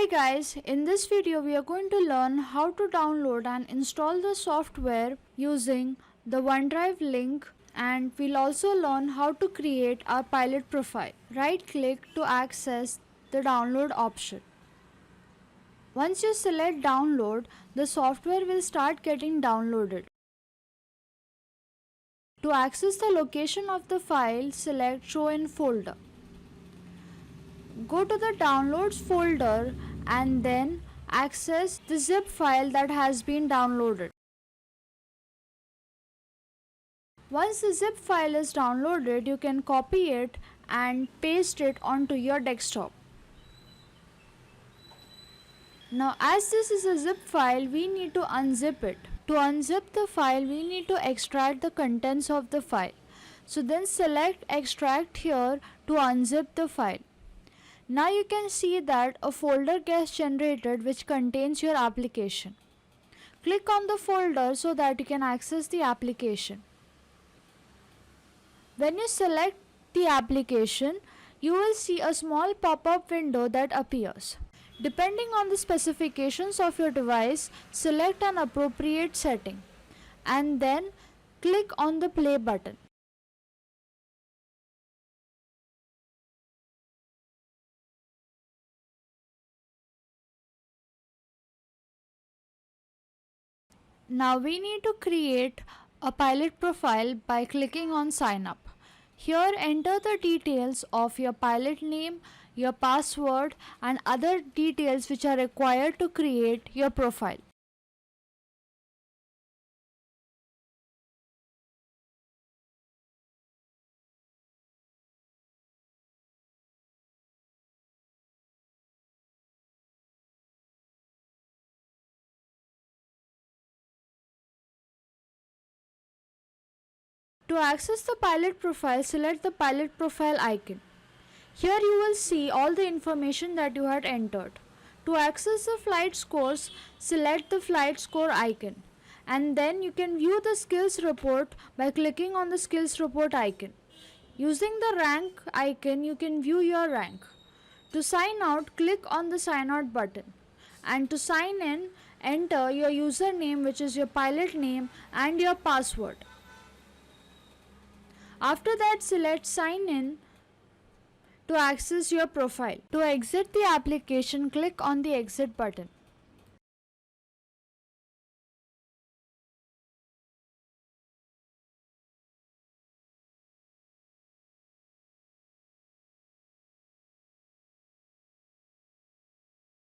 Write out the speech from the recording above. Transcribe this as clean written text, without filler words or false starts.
Hi guys, in this video we are going to learn how to download and install the software using the OneDrive link, and we'll also learn how to create our pilot profile. Right click to access the download option. Once you select download, the software will start getting downloaded. To access the location of the file, select show in folder. Go to the downloads folder and then access the zip file that has been downloaded. Once the zip file is downloaded, you can copy it and paste it onto your desktop. Now as this is a zip file, we need to unzip it. To unzip the file, we need to extract the contents of the file. So then select extract here to unzip the file. Now you can see that a folder gets generated which contains your application. Click on the folder so that you can access the application. When you select the application, you will see a small pop-up window that appears. Depending on the specifications of your device, select an appropriate setting and then click on the play button. Now we need to create a pilot profile by clicking on sign up. Here enter the details of your pilot name, your password and other details which are required to create your profile. To access the pilot profile, select the pilot profile icon. Here you will see all the information that you had entered. To access the flight scores, select the flight score icon and then you can view the skills report by clicking on the skills report icon. Using the rank icon, you can view your rank. To sign out, click on the sign out button, and to sign in, enter your username, which is your pilot name, and your password. After that, select sign in to access your profile. To exit the application, click on the exit button.